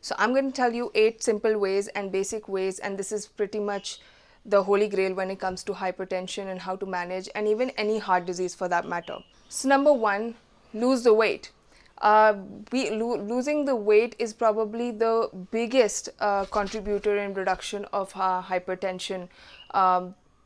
So I'm going to tell you 8 simple ways and basic ways, and this is pretty much the holy grail when it comes to hypertension and how to manage, and even any heart disease for that matter. So number 1, lose the weight. Losing the weight is probably the biggest contributor in reduction of hypertension.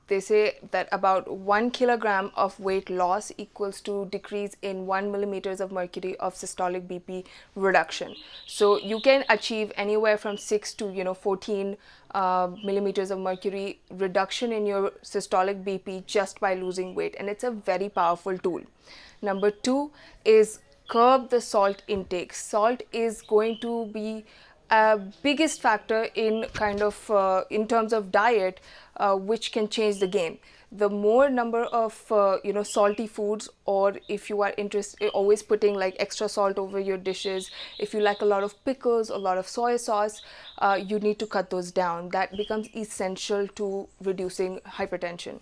They say that about 1 kilogram of weight loss equals to decrease in 1 millimeters of mercury of systolic BP reduction. So you can achieve anywhere from 6 to 14 millimeters of mercury reduction in your systolic BP just by losing weight, and it's a very powerful tool. Number 2 is curb the salt intake. Salt is going to be a biggest factor in in terms of diet, which can change the game. The more number of salty foods, or if you are interested always putting like extra salt over your dishes, if you like a lot of pickles, a lot of soy sauce, you need to cut those down. That becomes essential to reducing hypertension.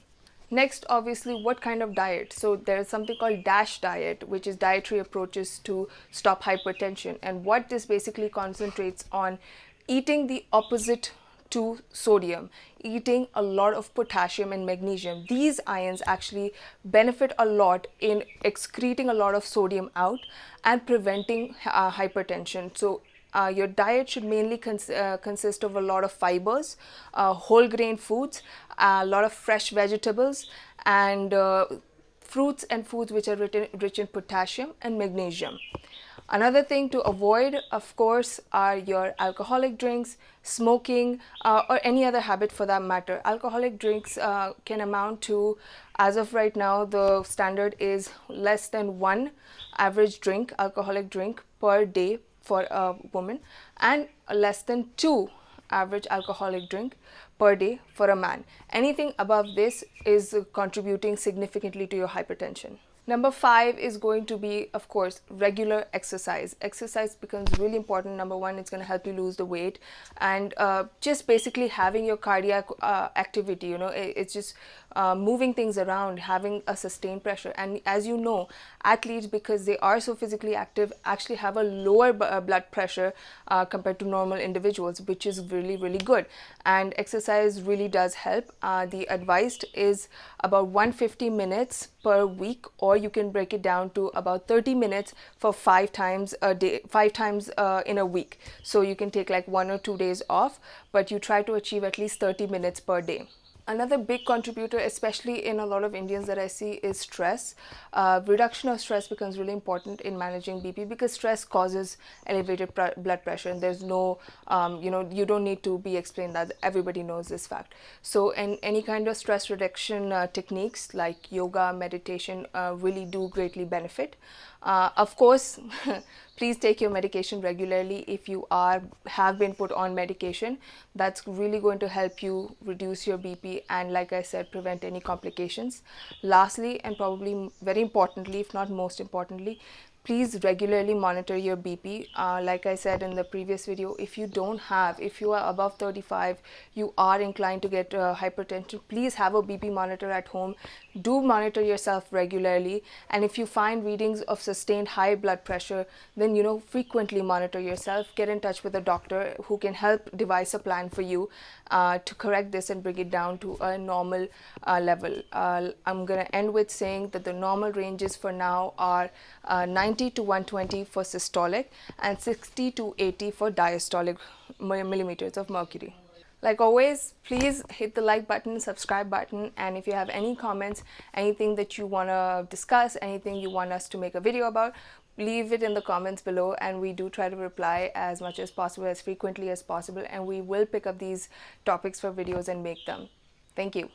Next, obviously, what kind of diet? So there's something called DASH diet, which is Dietary Approaches to Stop Hypertension. And what this basically concentrates on eating the opposite to sodium, eating a lot of potassium and magnesium. These ions actually benefit a lot in excreting a lot of sodium out and preventing hypertension. So your diet should mainly consist of a lot of fibers, whole grain foods, a lot of fresh vegetables, and fruits and foods which are rich in potassium and magnesium. Another thing to avoid, of course, are your alcoholic drinks, smoking, or any other habit for that matter. Alcoholic drinks can amount to, as of right now, the standard is less than 1 average alcoholic drink per day for a woman, and less than 2 average alcoholic drink per day for a man. Anything above this is contributing significantly to your hypertension. Number 5 is going to be, of course, regular exercise. Exercise becomes really important. Number 1, it's going to help you lose the weight, and just basically having your cardiac activity, it's just moving things around, having a sustained pressure. And as you know, athletes, because they are so physically active, actually have a lower blood pressure compared to normal individuals, which is really, really good. And exercise really does help. The advised is about 150 minutes per week, or you can break it down to about 30 minutes for 5 times a day, 5 times in a week. So you can take like 1 or 2 days off, but you try to achieve at least 30 minutes per day. Another big contributor, especially in a lot of Indians that I see, is stress. Reduction of stress becomes really important in managing BP, because stress causes elevated blood pressure, and there's no, you don't need to be explained that. Everybody knows this fact. So any kind of stress reduction techniques like yoga, meditation really do greatly benefit. Of course, please take your medication regularly. If you have been put on medication, that's really going to help you reduce your BP and, like I said, prevent any complications. Lastly, and probably very importantly, if not most importantly, please regularly monitor your BP. Like I said in the previous video, if you are above 35, you are inclined to get hypertension, please have a BP monitor at home. Do monitor yourself regularly, and if you find readings of sustained high blood pressure, then frequently monitor yourself. Get in touch with a doctor who can help devise a plan for you to correct this and bring it down to a normal level. I'm going to end with saying that the normal ranges for now are 90 to 120 for systolic and 60 to 80 for diastolic millimeters of mercury. Like always, please hit the like button, subscribe button, and if you have any comments, anything that you want to discuss, anything you want us to make a video about, leave it in the comments below, and we do try to reply as much as possible, as frequently as possible, and we will pick up these topics for videos and make them. Thank you.